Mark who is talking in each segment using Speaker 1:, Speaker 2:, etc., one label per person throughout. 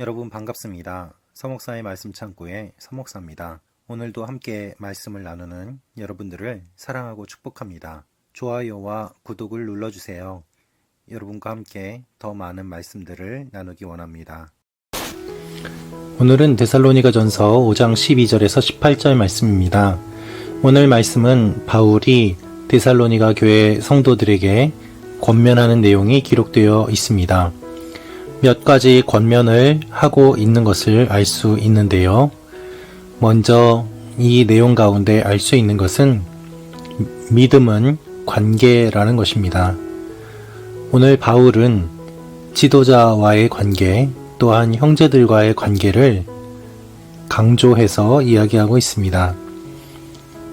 Speaker 1: 여러분 반갑습니다. 서목사의 말씀 창고의 서목사입니다. 오늘도 함께 말씀을 나누는 여러분들을 사랑하고 축복합니다. 좋아요와 구독을 눌러주세요. 여러분과 함께 더 많은 말씀들을 나누기 원합니다. 오늘은 데살로니가전서 5장 12절에서 18절 말씀입니다. 오늘 말씀은 바울이 데살로니가 교회 성도들에게 권면하는 내용이 기록되어 있습니다. 몇 가지 권면을 하고 있는 것을 알 수 있는데요. 먼저 이 내용 가운데 알 수 있는 것은 믿음은 관계라는 것입니다. 오늘 바울은 지도자와의 관계, 또한 형제들과의 관계를 강조해서 이야기하고 있습니다.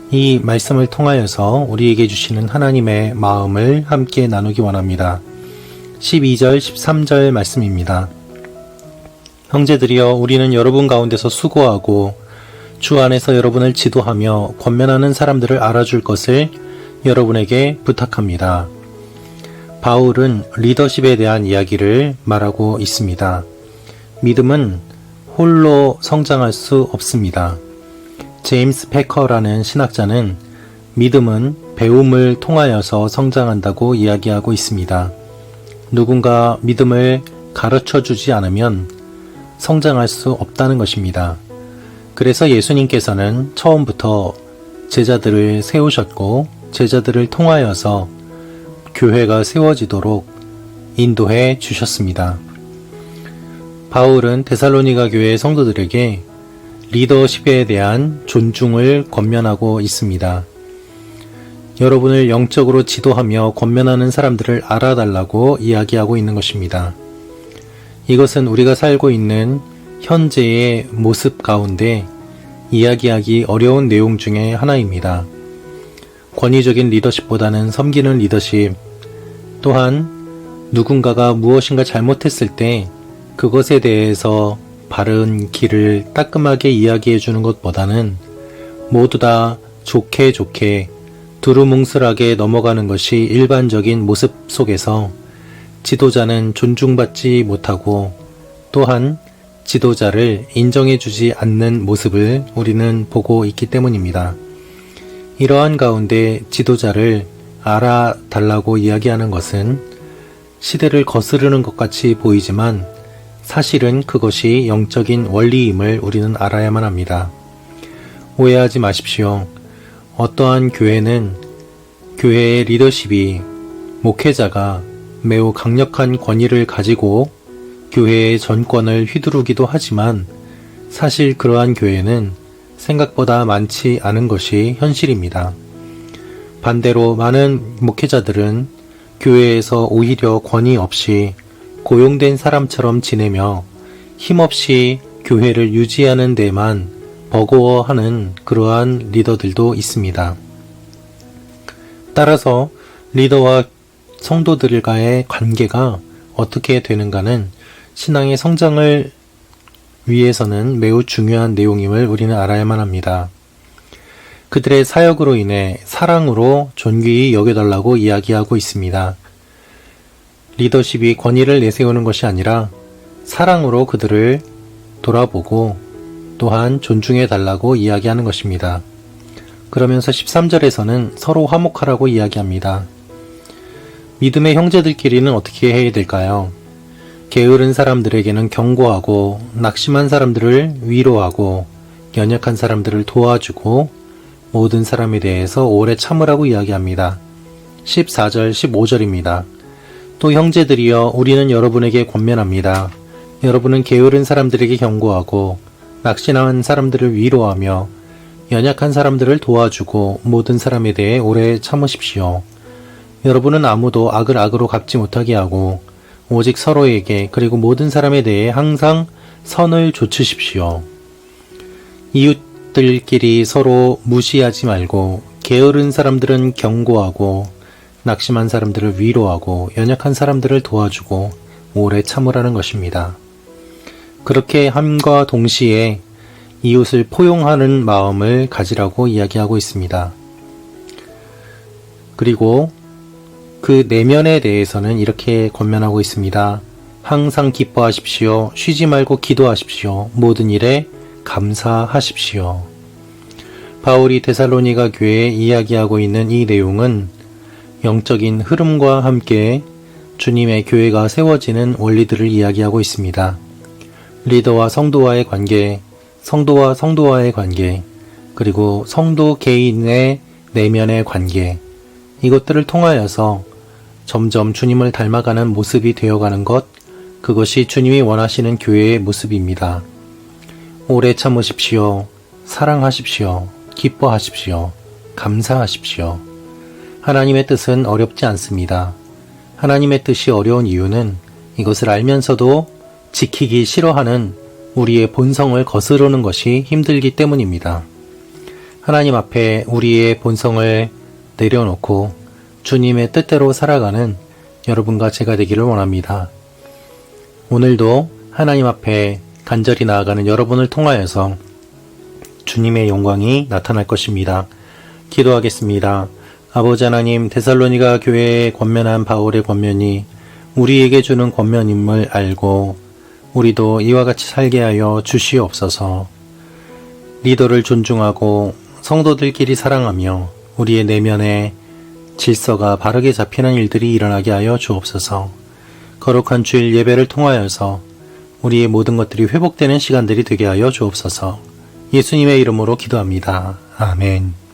Speaker 1: 이 말씀을 통하여서 우리에게 주시는 하나님의 마음을 함께 나누기 원합니다. 12절, 13절 말씀입니다. 형제들이여, 우리는 여러분 가운데서 수고하고 주 안에서 여러분을 지도하며 권면하는 사람들을 알아줄 것을 여러분에게 부탁합니다. 바울은 리더십에 대한 이야기를 말하고 있습니다. 믿음은 홀로 성장할 수 없습니다. 제임스 패커라는 신학자는 믿음은 배움을 통하여서 성장한다고 이야기하고 있습니다. 누군가 믿음을 가르쳐 주지 않으면 성장할 수 없다는 것입니다. 그래서 예수님께서는 처음부터 제자들을 세우셨고 제자들을 통하여서 교회가 세워지도록 인도해 주셨습니다. 바울은 데살로니가 교회 성도들에게 리더십에 대한 존중을 권면하고 있습니다. 여러분을 영적으로 지도하며 권면하는 사람들을 알아달라고 이야기하고 있는 것입니다. 이것은 우리가 살고 있는 현재의 모습 가운데 이야기하기 어려운 내용 중에 하나입니다. 권위적인 리더십보다는 섬기는 리더십, 또한 누군가가 무엇인가 잘못했을 때 그것에 대해서 바른 길을 따끔하게 이야기해 주는 것보다는 모두 다 좋게 두루뭉술하게 넘어가는 것이 일반적인 모습 속에서 지도자는 존중받지 못하고 또한 지도자를 인정해주지 않는 모습을 우리는 보고 있기 때문입니다. 이러한 가운데 지도자를 알아달라고 이야기하는 것은 시대를 거스르는 것 같이 보이지만 사실은 그것이 영적인 원리임을 우리는 알아야만 합니다. 오해하지 마십시오. 어떠한 교회는 교회의 리더십이 목회자가 매우 강력한 권위를 가지고 교회의 전권을 휘두르기도 하지만 사실 그러한 교회는 생각보다 많지 않은 것이 현실입니다. 반대로 많은 목회자들은 교회에서 오히려 권위 없이 고용된 사람처럼 지내며 힘없이 교회를 유지하는 데만 버거워하는 그러한 리더들도 있습니다. 따라서 리더와 성도들과의 관계가 어떻게 되는가는 신앙의 성장을 위해서는 매우 중요한 내용임을 우리는 알아야만 합니다. 그들의 사역으로 인해 사랑으로 존귀히 여겨달라고 이야기하고 있습니다. 리더십이 권위를 내세우는 것이 아니라 사랑으로 그들을 돌아보고 또한 존중해 달라고 이야기하는 것입니다. 그러면서 13절에서는 서로 화목하라고 이야기합니다. 믿음의 형제들끼리는 어떻게 해야 될까요? 게으른 사람들에게는 경고하고 낙심한 사람들을 위로하고 연약한 사람들을 도와주고 모든 사람에 대해서 오래 참으라고 이야기합니다. 14절, 15절입니다. 또 형제들이여, 우리는 여러분에게 권면합니다. 여러분은 게으른 사람들에게 경고하고 낙심한 사람들을 위로하며 연약한 사람들을 도와주고 모든 사람에 대해 오래 참으십시오. 여러분은 아무도 악을 악으로 갚지 못하게 하고 오직 서로에게 그리고 모든 사람에 대해 항상 선을 조치십시오. 이웃들끼리 서로 무시하지 말고 게으른 사람들은 경고하고 낙심한 사람들을 위로하고 연약한 사람들을 도와주고 오래 참으라는 것입니다. 그렇게 함과 동시에 이웃을 포용하는 마음을 가지라고 이야기하고 있습니다. 그리고 그 내면에 대해서는 이렇게 권면하고 있습니다. 항상 기뻐하십시오. 쉬지 말고 기도하십시오. 모든 일에 감사하십시오. 바울이 데살로니가 교회에 이야기하고 있는 이 내용은 영적인 흐름과 함께 주님의 교회가 세워지는 원리들을 이야기하고 있습니다. 리더와 성도와의 관계, 성도와 성도와의 관계, 그리고 성도 개인의 내면의 관계, 이것들을 통하여서 점점 주님을 닮아가는 모습이 되어가는 것, 그것이 주님이 원하시는 교회의 모습입니다. 오래 참으십시오. 사랑하십시오. 기뻐하십시오. 감사하십시오. 하나님의 뜻은 어렵지 않습니다. 하나님의 뜻이 어려운 이유는 이것을 알면서도 지키기 싫어하는 우리의 본성을 거스르는 것이 힘들기 때문입니다. 하나님 앞에 우리의 본성을 내려놓고 주님의 뜻대로 살아가는 여러분과 제가 되기를 원합니다. 오늘도 하나님 앞에 간절히 나아가는 여러분을 통하여서 주님의 영광이 나타날 것입니다. 기도하겠습니다. 아버지 하나님, 데살로니가 교회에 권면한 바울의 권면이 우리에게 주는 권면임을 알고 우리도 이와 같이 살게 하여 주시옵소서. 리더를 존중하고 성도들끼리 사랑하며 우리의 내면에 질서가 바르게 잡히는 일들이 일어나게 하여 주옵소서. 거룩한 주일 예배를 통하여서 우리의 모든 것들이 회복되는 시간들이 되게 하여 주옵소서. 예수님의 이름으로 기도합니다. 아멘.